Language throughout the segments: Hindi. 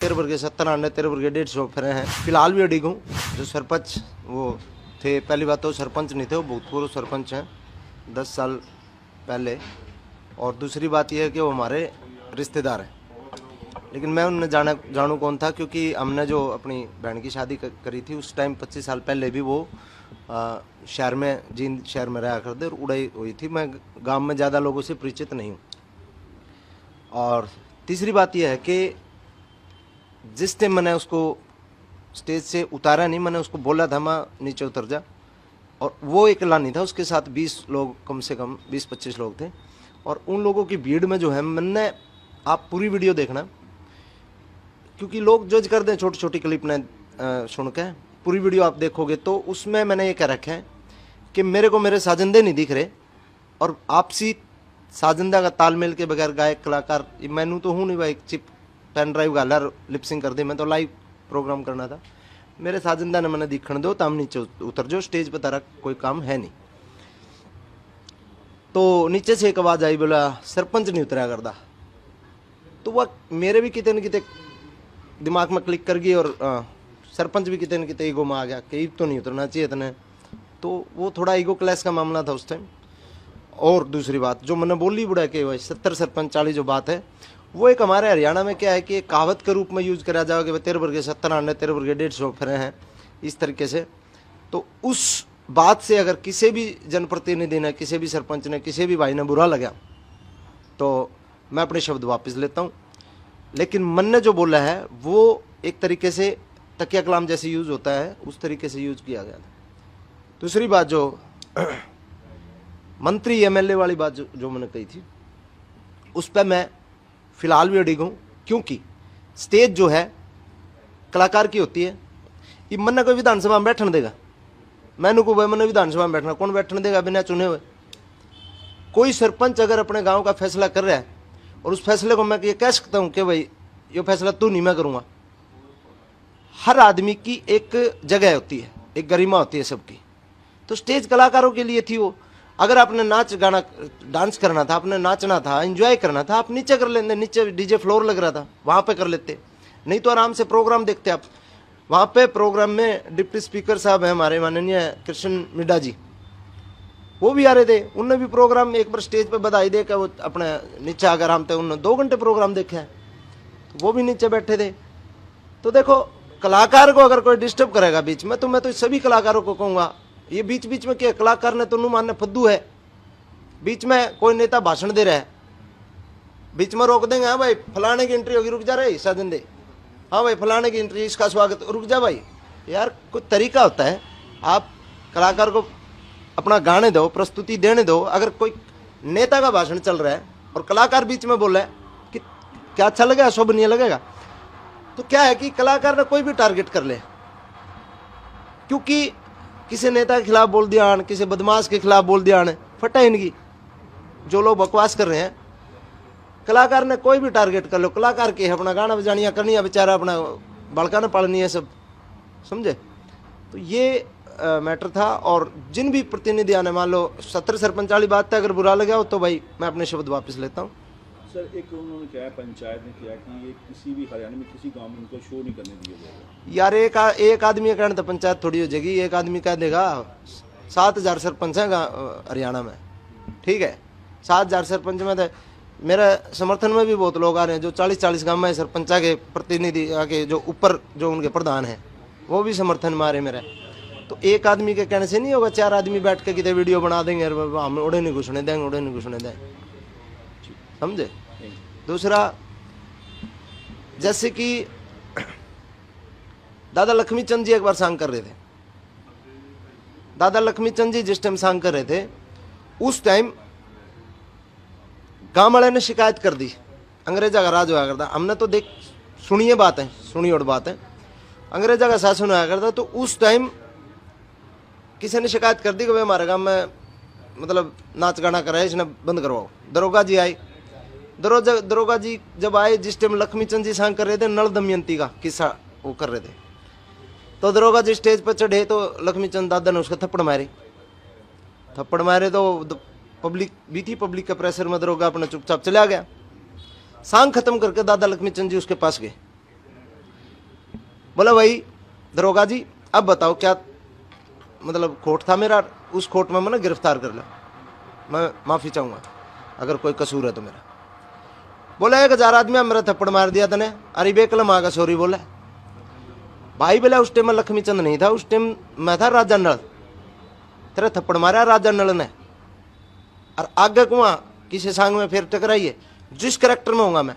13 वर्ग 70 आने 13 वर्ग 150 फिरे हैं। फिलहाल भी अडिग हूँ। जो सरपंच वो थे, पहली बात तो सरपंच नहीं थे, वो भूतपूर्व सरपंच हैं 10 साल पहले, और दूसरी बात यह है कि वो हमारे रिश्तेदार हैं। लेकिन मैं उनने जानू कौन था, क्योंकि हमने जो अपनी बहन की शादी करी थी उस टाइम 25 साल पहले भी वो शहर में, जींद शहर में रहा करते और उड़ाई हुई थी। मैं गांव में ज़्यादा लोगों से परिचित नहीं हूँ। और तीसरी बात यह है कि जिस टाइम मैंने उसको स्टेज से उतारा नहीं, मैंने उसको बोला था मैं नीचे उतर जा, और वो अकेला नहीं था, उसके साथ 20 लोग, कम से कम 20-25 लोग थे। और उन लोगों की भीड़ में जो है, मैंने, आप पूरी वीडियो देखना, क्योंकि लोग जज कर दें छोटी छोटी क्लिप ने सुन के। पूरी वीडियो आप देखोगे तो उसमें मैंने ये कह रखा है कि मेरे को मेरे साजिंदे नहीं दिख रहे, और आपसी साजिंदा का तालमेल के बगैर गायक कलाकार, मैनू तो हूँ नहीं भाई, चिप पेन ड्राइव गाला लिपसिंग कर दी, मैं तो लाइव प्रोग्राम करना था। मेरे साजिंदा ने मैंने दिखण दो, तम नीचे उतर जो, स्टेज पर तारा कोई काम है नहीं। तो नीचे से एक आवाज़ आई, बोला सरपंच नहीं उतरा करता। तो वह मेरे भी कितने न कितने दिमाग में क्लिक कर गई, और सरपंच भी कितने न कितने ईगो में आ गया कि तो नहीं उतरना चाहिए इतने। तो वो थोड़ा ईगो क्लैश का मामला था उस टाइम। और दूसरी बात जो मैंने बोली बुढ़ा कि भाई 70 सरपंच 40 जो बात है, वो एक हमारे हरियाणा में क्या है कि एक कहावत के रूप में यूज करा जाओ कि 13 वर्ग 70 आने 13 वर्ग 150 फिरे हैं, इस तरीके से। तो उस बात से अगर किसी भी जनप्रतिनिधि ने, किसी भी सरपंच ने, किसी भी भाई ने बुरा लगा, तो मैं अपने शब्द वापस लेता हूँ। लेकिन मन ने जो बोला है वो एक तरीके से तकिया कलाम जैसे यूज होता है, उस तरीके से यूज किया गया था। दूसरी बात जो मंत्री एमएलए वाली बात जो मैंने कही थी, उस पर मैं फिलहाल भी अडिग हूँ, क्योंकि स्टेज जो है कलाकार की होती है। ये मन कोई विधानसभा में बैठने देगा, मैंने को भाई मैंने विधानसभा में बैठना, कौन बैठने देगा बिना चुने हुए? कोई सरपंच अगर अपने गांव का फैसला कर रहा है और उस फैसले को मैं ये कह सकता हूँ कि भाई ये फैसला तू नहीं, मैं करूँगा। हर आदमी की एक जगह होती है, एक गरिमा होती है सबकी। तो स्टेज कलाकारों के लिए थी वो। अगर आपने नाच गाना डांस करना था, आपने नाचना था, एंजॉय करना था, आप नीचे कर लेते, नीचे डीजे फ्लोर लग रहा था वहाँ पे कर लेते, नहीं तो आराम से प्रोग्राम देखते आप। वहाँ पे प्रोग्राम में डिप्टी स्पीकर साहब हैं हमारे माननीय कृष्ण मिड्डा जी, वो भी आ रहे थे। उनने भी प्रोग्राम एक बार स्टेज पे बधाई दे के वो अपने नीचे अगर हम थे, उन्होंने 2 घंटे प्रोग्राम देखा है, तो वो भी नीचे बैठे थे। तो देखो, कलाकार को अगर कोई डिस्टर्ब करेगा बीच में, तो मैं तो सभी कलाकारों को कहूँगा, ये बीच बीच में क्या कलाकार ने तो नू मानने फद्दू है। बीच में कोई नेता भाषण दे रहा है, बीच में रोक देंगे, हाँ भाई फलाने की एंट्री होगी, रुक जा रहे साजन दे, हाँ भाई फलाने की एंट्री, इसका स्वागत, रुक जा भाई। यार कोई तरीका होता है, आप कलाकार को अपना गाने दो, प्रस्तुति देने दो। अगर कोई नेता का भाषण चल रहा है और कलाकार बीच में बोल रहा है कि क्या अच्छा लगेगा, शोभनीय लगेगा, तो क्या है कि कलाकार ने कोई भी टारगेट कर ले, क्योंकि किसी नेता के खिलाफ बोल दिया, किसी बदमाश के खिलाफ बोल दिया, फटा इनकी जो लोग बकवास कर रहे हैं। कलाकार ने कोई भी टारगेट कर लो, कलाकार के अपना गाना बजानिया करनी है, बेचारा अपना बड़का ने पालनी है, सब समझे। तो ये मैटर था। और जिन भी प्रतिनिधि आने, मान लो 70 सरपंच वाली बात है, अगर बुरा लगा हो तो भाई मैं अपने शब्द वापस लेता हूँ। सर एक उन्होंने क्या है, पंचायत ने किया कि ये किसी भी हरियाणा में किसी गांव में उनको शो नहीं करने दिया जाएगा। यार एक आदमी का कहना तो पंचायत थोड़ी हो जाएगी, एक आदमी कह देगा 7000 सरपंच है हरियाणा में, ठीक है, 7000 सरपंच में तो मेरे समर्थन में भी बहुत लोग आ रहे हैं, जो 40-40 गांव में सरपंचा के प्रतिनिधि आके, जो ऊपर जो उनके प्रधान हैं, वो भी समर्थन में आ रहे मेरे। तो एक आदमी के कहने से नहीं होगा, 4 आदमी बैठ के कितने वीडियो बना देंगे, हम उड़े नहीं घुसने देंगे, उड़े नहीं घुसने देंगे, समझे। दूसरा, जैसे कि दादा लक्ष्मी चंद जी एक बार सांग कर रहे थे, दादा लक्ष्मी चंद जी जिस टाइम सांग कर रहे थे, उस टाइम गांव वाले ने शिकायत कर दी, अंग्रेजा का राज हुआ करता। हमने तो देख सुनिए बात है, सुनी और बात है, अंग्रेजा का शासन हुआ करता। तो उस टाइम किसी ने शिकायत कर दी कि भाई हमारे गांव में मतलब नाच गाना कर रहा है, इसने बंद करवाओ। दरोगा जी आए, दरोगा जी जब आए, जिस टाइम लक्ष्मी चंद जी सांग कर रहे थे, नल दमयंती का किस्सा वो कर रहे थे, तो दरोगा जी स्टेज पर चढ़े तो लक्ष्मी चंद दादा ने उसका थप्पड़ मारे। तो पब्लिक भी थी, पब्लिक के प्रेशर में दरोगा अपने चुपचाप चला गया। सांग खत्म करके दादा लक्ष्मी चंद जी उसके पास गए, बोला भाई दरोगा जी अब बताओ क्या मतलब खोट था मेरा, उस खोट में मैंने गिरफ्तार कर लो, मैं माफ़ी चाहूँगा अगर कोई कसूर है तो मेरा। बोला 1000 आदमी मेरा थप्पड़ मार दिया तने, अरे बेकलम आगा सॉरी बोला। भाई बोला उस टाइम में लक्ष्मी चंद नहीं था, उस टाइम मैं था राजा नल, तेरे थप्पड़ मारा राजा नल ने, और आगे कुआं किसी सांग में फिर टकराइए, जिस करेक्टर में होगा मैं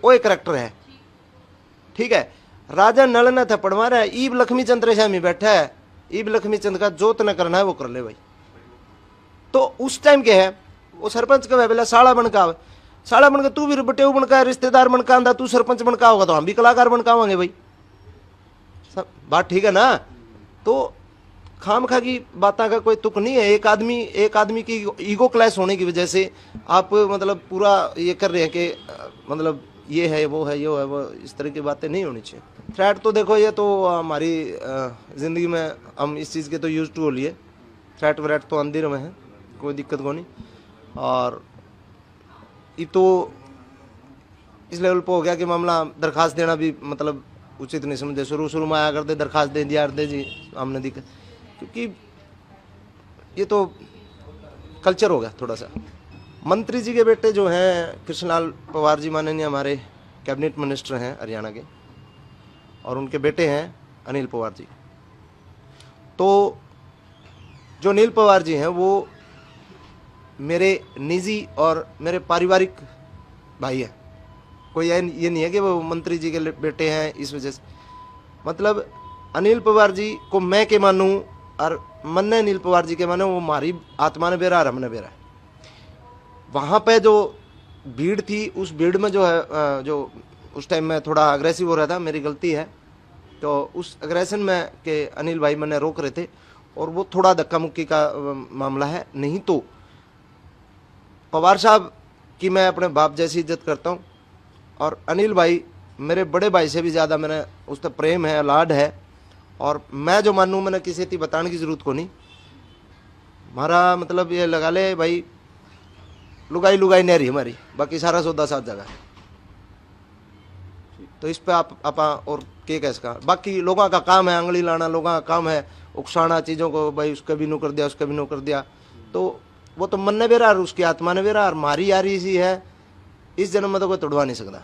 वो एक करेक्टर है, ठीक है। राजा नल ने थप्पड़ मारा है, ईब लक्ष्मी चंद रेशामी बैठा है, ईब लक्ष्मी चंद का जो तने करना है वो कर ले भाई। तो उस टाइम क्या है, वो सरपंच का बोला साला बनका, साला बनका तू भी बटेऊ बनका, रिश्तेदार बनका, आंदा तू सरपंच बनका होगा तो हम भी कलाकार बनकावांगे भाई, सब बात ठीक है ना। तो खाम खा की बातों का कोई तुक नहीं है। एक आदमी की ईगो क्लैश होने की वजह से आप मतलब पूरा ये कर रहे हैं कि मतलब ये है वो है ये है वो, इस तरह की बातें नहीं होनी चाहिए। थ्रेट तो देखो ये तो हमारी ज़िंदगी में हम इस चीज़ के तो यूज टू हो लिए, थ्रेट व्रेट तो अंदर में है, कोई दिक्कत को नहीं। और ये तो इस लेवल पर हो गया कि मामला दरखास्त देना भी मतलब उचित नहीं समझे, शुरू में आया करते दरखास्त दे दिया दे जी हमने दिक्कत, क्योंकि ये तो कल्चर हो गया थोड़ा सा। मंत्री जी के बेटे जो हैं कृष्णलाल पवार जी माननीय हमारे कैबिनेट मिनिस्टर हैं हरियाणा के, और उनके बेटे हैं अनिल पवार जी। तो जो अनिल पवार जी हैं वो मेरे निजी और मेरे पारिवारिक भाई हैं, कोई ये नहीं है कि वो मंत्री जी के बेटे हैं इस वजह से। मतलब अनिल पवार जी को मैं के मानूं और मन अनिल पवार जी के माने, वो हमारी आत्मा ने बेरा और हमने बेरा है। वहाँ पे जो भीड़ थी उस भीड़ में जो है जो उस टाइम में थोड़ा अग्रेसिव हो रहा था, मेरी गलती है, तो उस अग्रेशन में के अनिल भाई मैंने रोक रहे थे और वो थोड़ा धक्का मुक्की का मामला है। नहीं तो पवार साहब की मैं अपने बाप जैसी इज्जत करता हूँ, और अनिल भाई मेरे बड़े भाई से भी ज़्यादा मैंने उस पर प्रेम है, लाड है, और मैं जो मानूँ मैंने किसी थी बताने की ज़रूरत को नहीं। हमारा मतलब ये लगा ले भाई लुगाई नहीं हमारी, बाकी सारा सौदा साथ जगह है। तो इस पे आप और के कह सका, बाकी लोगों का काम है आंगली लाना, लोगों का काम है उकसाना चीज़ों को, भाई उसका भी नो कर दिया उसका भी नो कर दिया, तो वो तो मन ने बेरा और उसकी आत्मा ने बेरा, और मारी यारी सी है, इस जन्म में तो कोई तोड़वा नहीं सकता।